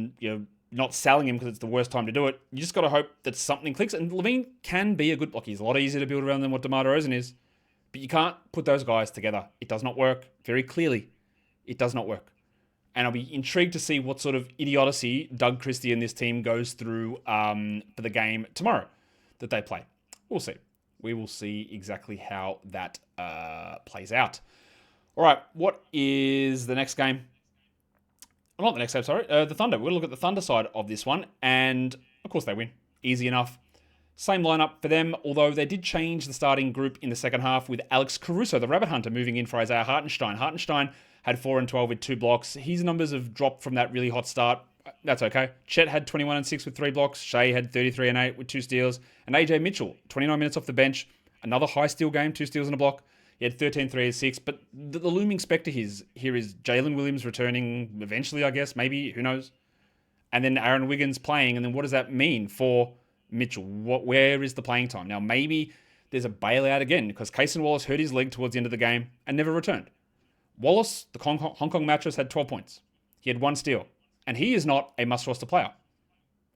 not selling him because it's the worst time to do it. You just got to hope that something clicks. And LaVine can be a good block. He's a lot easier to build around than what DeMar DeRozan is. But you can't put those guys together. It does not work. Very clearly, it does not work. And I'll be intrigued to see what sort of idiocy Doug Christie and this team goes through for the game tomorrow that they play. We'll see. We will see exactly how that plays out. All right, what is the next game? Oh, not the next game, sorry. The Thunder. We're going to look at the Thunder side of this one. And, of course, they win. Easy enough. Same lineup for them, although they did change the starting group in the second half with Alex Caruso, the Rabbit Hunter, moving in for Isaiah Hartenstein. Hartenstein had 4 and 12 with 2 blocks. His numbers have dropped from that really hot start. That's okay. Chet had 21 and 6 with 3 blocks. Shea had 33 and 8 with 2 steals. And AJ Mitchell, 29 minutes off the bench. Another high steal game, 2 steals and a block. He had 13, 3 and 6. But the looming specter here is Jalen Williams returning eventually, I guess. Maybe. Who knows? And then Aaron Wiggins playing. And then what does that mean for Mitchell? Where is the playing time? Now, maybe there's a bailout again because Cason Wallace hurt his leg towards the end of the game and never returned. Wallace, the Hong Kong mattress, had 12 points. He had 1 steal. And he is not a must-roster player,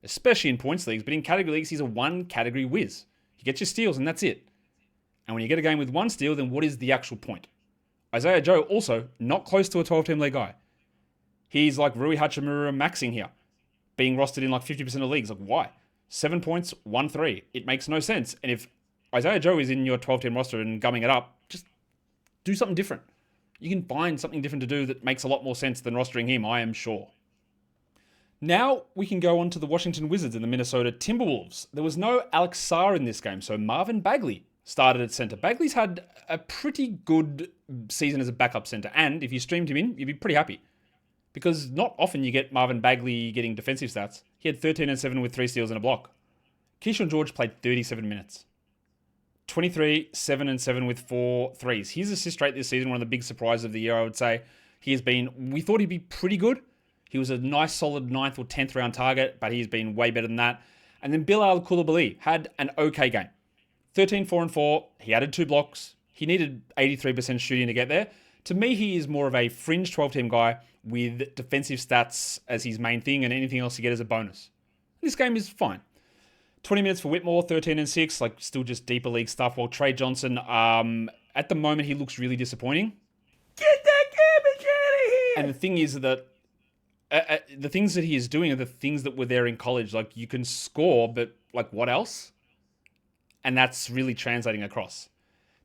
especially in points leagues. But in category leagues, he's a 1-category whiz. He gets your steals and that's it. And when you get a game with 1 steal, then what is the actual point? Isaiah Joe, also not close to a 12-team league guy. He's like Rui Hachimura maxing here, being rostered in like 50% of leagues. Like, why? 7 points, 1 3. It makes no sense. And if Isaiah Joe is in your 12-team roster and gumming it up, just do something different. You can find something different to do that makes a lot more sense than rostering him, I am sure. Now we can go on to the Washington Wizards and the Minnesota Timberwolves. There was no Alex Sarr in this game, so Marvin Bagley started at center. Bagley's had a pretty good season as a backup center, and if you streamed him in, you'd be pretty happy. Because not often you get Marvin Bagley getting defensive stats. He had 13 and 7 with 3 steals and a block. Kyshawn George played 37 minutes. 23, 7 and 7 with 4 threes. His assist rate this season, one of the big surprises of the year, I would say. We thought he'd be pretty good. He was a nice, solid 9th or 10th round target, but he's been way better than that. And then Bilal Coulibaly had an okay game. 13, 4 and 4. He added 2 blocks. He needed 83% shooting to get there. To me, he is more of a fringe 12-team guy with defensive stats as his main thing and anything else you get as a bonus. This game is fine. 20 minutes for Whitmore, 13 and 6, like still just deeper league stuff. While Trey Johnson, at the moment, he looks really disappointing. Get that garbage out of here! And the thing is that the things that he is doing are the things that were there in college. Like, you can score, but like, what else? And that's really translating across.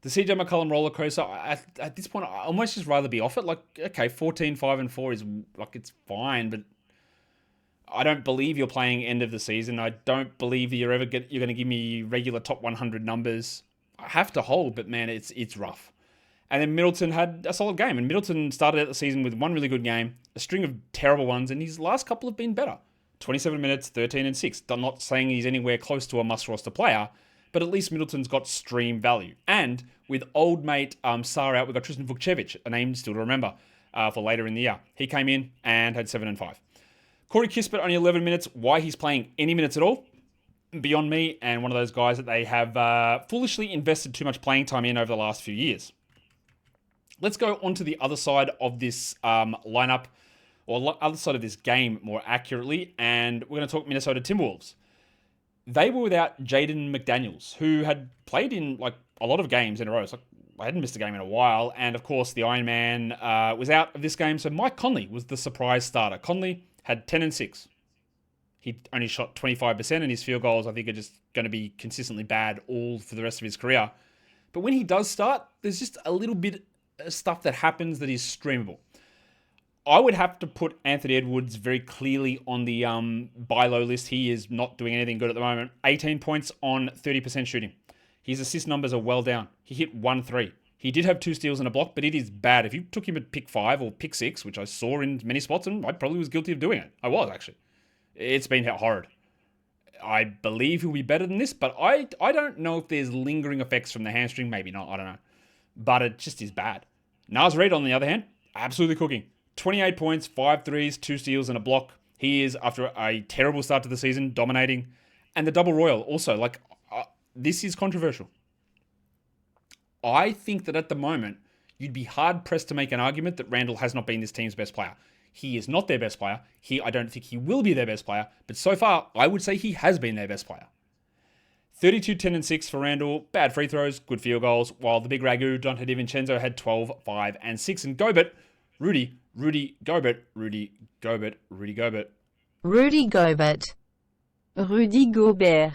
The CJ McCollum roller coaster, at this point, I almost just rather be off it. Like, okay, 14, 5 and 4 is like, it's fine, but I don't believe you're playing end of the season. I don't believe that you're going to give me regular top 100 numbers. I have to hold, but man, it's rough. And then Middleton had a solid game. And Middleton started out the season with 1 really good game, a string of terrible ones, and his last couple have been better. 27 minutes, 13 and 6. I'm not saying he's anywhere close to a must-roster player, but at least Middleton's got stream value. And with old mate Sarr out, we've got Tristan Vukcevic, a name still to remember for later in the year. He came in and had 7 and 5. Corey Kispert, only 11 minutes. Why he's playing any minutes at all? Beyond me, and one of those guys that they have foolishly invested too much playing time in over the last few years. Let's go on to the other side of this lineup, or other side of this game more accurately, and we're going to talk Minnesota Timberwolves. They were without Jaden McDaniels, who had played in like a lot of games in a row. So I hadn't missed a game in a while, and of course the Iron Man was out of this game, so Mike Conley was the surprise starter. Conley had 10 and 6. He only shot 25%, and his field goals, I think, are just going to be consistently bad all for the rest of his career. But when he does start, there's just a little bit of stuff that happens that is streamable. I would have to put Anthony Edwards very clearly on the buy low list. He is not doing anything good at the moment. 18 points on 30% shooting. His assist numbers are well down. He hit 1 3. He did have 2 steals and a block, but it is bad. If you took him at pick 5 or pick 6, which I saw in many spots, and I probably was guilty of doing it. I was, actually. It's been horrid. I believe he'll be better than this, but I don't know if there's lingering effects from the hamstring. Maybe not. I don't know. But it just is bad. Naz Reid, on the other hand, absolutely cooking. 28 points, 5 threes, 2 steals, and a block. He is, after a terrible start to the season, dominating. And the double royal also. Like, this is controversial. I think that at the moment, you'd be hard-pressed to make an argument that Randall has not been this team's best player. He is not their best player. I don't think he will be their best player. But so far, I would say he has been their best player. 32, 10, and 6 for Randall. Bad free throws, good field goals. While the big Ragu, Dante DiVincenzo, had 12, 5, and 6. And Gobert, Rudy, Rudy Gobert, Rudy Gobert, Rudy Gobert. Rudy Gobert. Rudy Gobert.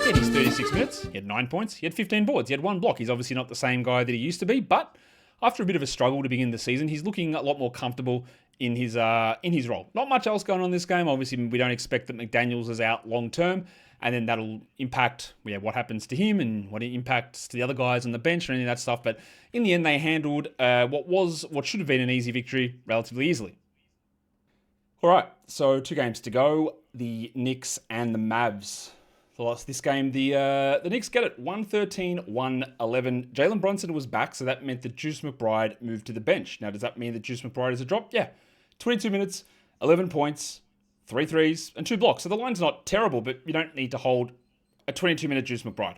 In his 36 minutes, he had 9 points, he had 15 boards, he had 1 block. He's obviously not the same guy that he used to be, but after a bit of a struggle to begin the season, he's looking a lot more comfortable in his role. Not much else going on in this game. Obviously, we don't expect that McDaniels is out long term, and then that'll impact what happens to him and what it impacts to the other guys on the bench and any of that stuff. But in the end, they handled what should have been an easy victory relatively easily. All right, so 2 games to go. The Knicks and the Mavs. So lost this game. The Knicks get it 113-111. Jalen Brunson was back, so that meant that Juice McBride moved to the bench. Now, does that mean that Juice McBride is a drop? Yeah. 22 minutes, 11 points, 3 threes, and 2 blocks. So the line's not terrible, but you don't need to hold a 22-minute Juice McBride.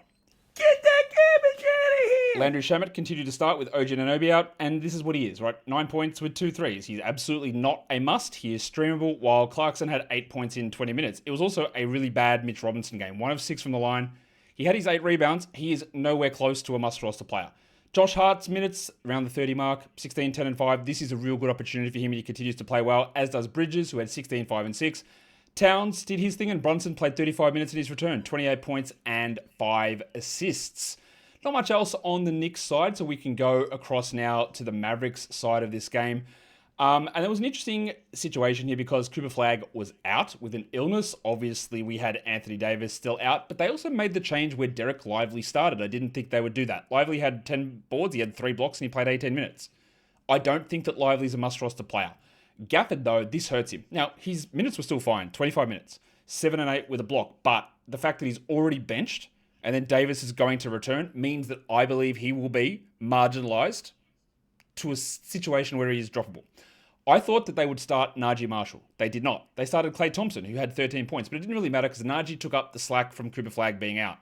Get that garbage out of here! Landry Shamet continued to start with OG Anunoby out, and this is what he is, right? 9 points with 2 threes. He's absolutely not a must. He is streamable, while Clarkson had 8 points in 20 minutes. It was also a really bad Mitch Robinson game. 1 of 6 from the line. He had his 8 rebounds. He is nowhere close to a must-roster player. Josh Hart's minutes, around the 30 mark, 16, 10, and 5. This is a real good opportunity for him, and he continues to play well, as does Bridges, who had 16, 5, and 6. Towns did his thing, and Brunson played 35 minutes in his return, 28 points and 5 assists. Not much else on the Knicks side, so we can go across now to the Mavericks side of this game. And there was an interesting situation here because Cooper Flagg was out with an illness. Obviously, we had Anthony Davis still out, but they also made the change where Derek Lively started. I didn't think they would do that. Lively had 10 boards, he had 3 blocks, and he played 18 minutes. I don't think that Lively's a must-roster player. Gafford, though, this hurts him. Now, his minutes were still fine, 25 minutes, 7 and 8 with a block, but the fact that he's already benched and then Davis is going to return means that I believe he will be marginalized to a situation where he is droppable. I thought that they would start Najee Marshall. They did not. They started Klay Thompson, who had 13 points, but it didn't really matter because Najee took up the slack from Cooper Flagg being out.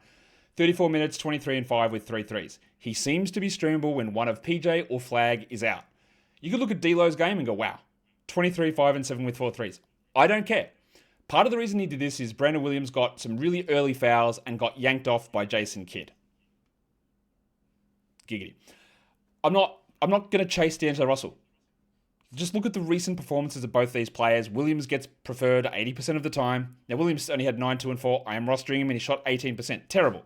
34 minutes, 23 and 5 with 3 threes. He seems to be streamable when one of PJ or Flagg is out. You could look at D'Lo's game and go, wow, 23, 5 and 7 with 4 threes. I don't care. Part of the reason he did this is Brandon Williams got some really early fouls and got yanked off by Jason Kidd. Giggity. I'm not going to chase D'Angelo Russell. Just look at the recent performances of both these players. Williams gets preferred 80% of the time. Now, Williams only had 9, 2, and 4. I am rostering him, and he shot 18%. Terrible.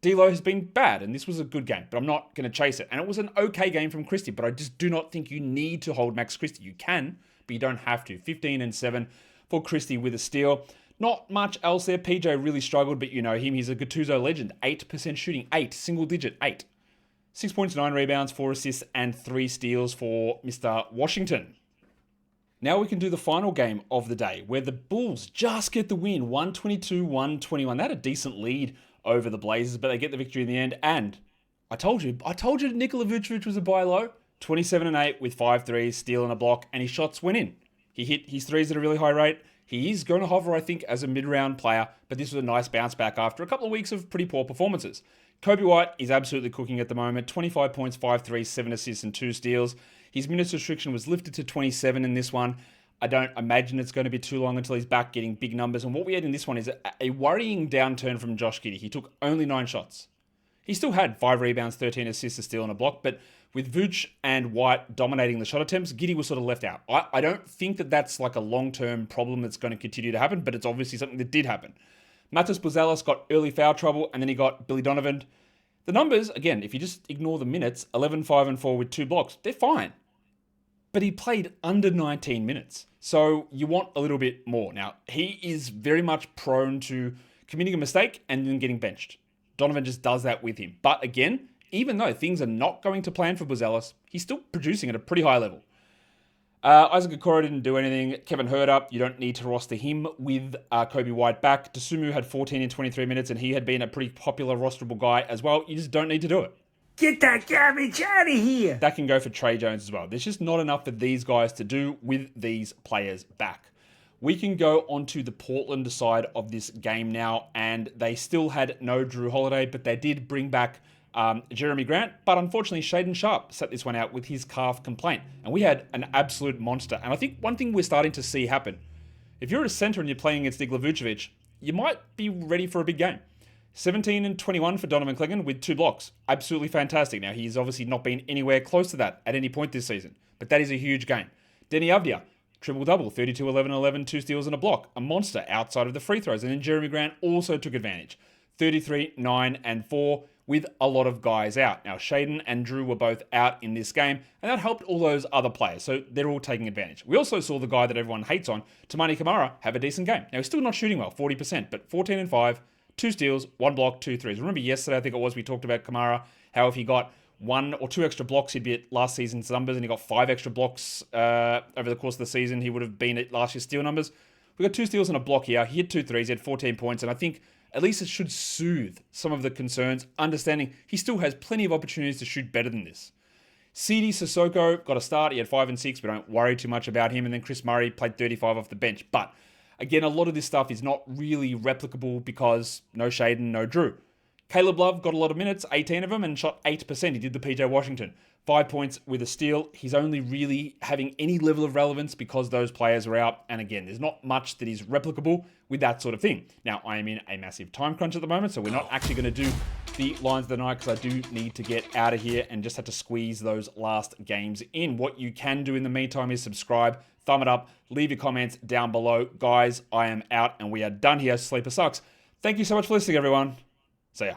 D'Lo has been bad, and this was a good game, but I'm not going to chase it. And it was an okay game from Christie, but I just do not think you need to hold Max Christie. You can, but you don't have to. 15 and 7 for Christie with a steal. Not much else there. PJ really struggled, but you know him. He's a Gattuso legend. 8% shooting. 8. Single digit. 8. 6 points, 9 rebounds, 4 assists, and 3 steals for Mr. Washington. Now we can do the final game of the day, where the Bulls just get the win, 122-121. They had a decent lead over the Blazers, but they get the victory in the end. And I told you Nikola Vucevic was a buy low. 27 and 8 with 5 threes, steal and a block, and his shots went in. He hit his threes at a really high rate. He is going to hover, I think, as a mid-round player, but this was a nice bounce back after a couple of weeks of pretty poor performances. Kobe White is absolutely cooking at the moment. 25 points, 5 threes, 7 assists, and 2 steals. His minutes restriction was lifted to 27 in this one. I don't imagine it's going to be too long until he's back getting big numbers. And what we had in this one is a worrying downturn from Josh Giddey. He took only 9 shots. He still had 5 rebounds, 13 assists, a steal, and a block, but with Vooch and White dominating the shot attempts, Giddey was sort of left out. I don't think that that's like a long-term problem that's going to continue to happen, but it's obviously something that did happen. Matas Buzelis got early foul trouble, and then he got Billy Donovan. The numbers, again, if you just ignore the minutes, 11, 5, and 4 with 2 blocks, they're fine. But he played under 19 minutes. So you want a little bit more. Now, he is very much prone to committing a mistake and then getting benched. Donovan just does that with him. But again, even though things are not going to plan for Buzelis, he's still producing at a pretty high level. Isaac Okoro didn't do anything. Kevin Huerter, you don't need to roster him with Kobe White back. Dosunmu had 14 in 23 minutes, and he had been a pretty popular rosterable guy as well. You just don't need to do it. Get that garbage out of here! That can go for Trey Jones as well. There's just not enough for these guys to do with these players back. We can go on to the Portland side of this game now, and they still had no Drew Holiday, but they did bring back Jeremy Grant, but unfortunately Shaedon Sharpe sat this one out with his calf complaint, and we had an absolute monster. And I think one thing we're starting to see happen, if you're a center and you're playing against Nikola Vucevic, you might be ready for a big game. 17 and 21 for Donovan Clingan with 2 blocks. Absolutely fantastic. Now, he's obviously not been anywhere close to that at any point this season, but that is a huge game. Denny Avdia, triple-double, 32, 11, 11, 2 steals and a block. A monster outside of the free throws. And then Jeremy Grant also took advantage. 33, 9, and 4 with a lot of guys out. Now, Shaden and Drew were both out in this game, and that helped all those other players, so they're all taking advantage. We also saw the guy that everyone hates on, Tamani Kamara, have a decent game. Now, he's still not shooting well, 40%, but 14 and 5, 2 steals, 1 block, 2 threes. Remember yesterday, I think it was, we talked about Kamara, how if he got 1 or 2 extra blocks, he'd be at last season's numbers, and he got 5 extra blocks over the course of the season, he would have been at last year's steal numbers. We got 2 steals and a block here. He hit 2 threes, he had 14 points, and I think at least it should soothe some of the concerns, understanding he still has plenty of opportunities to shoot better than this. Sidi Sissoko got a start. He had 5 and 6, but don't worry too much about him. And then Chris Murray played 35 off the bench. But again, a lot of this stuff is not really replicable because no Shaden, no Drew. Caleb Love got a lot of minutes, 18 of them, and shot 8%. He did the PJ Washington. 5 points with a steal. He's only really having any level of relevance because those players are out. And again, there's not much that is replicable with that sort of thing. Now, I am in a massive time crunch at the moment, so we're not actually going to do the lines of the night because I do need to get out of here and just have to squeeze those last games in. What you can do in the meantime is subscribe, thumb it up, leave your comments down below. Guys, I am out and we are done here. Sleeper sucks. Thank you so much for listening, everyone. See ya.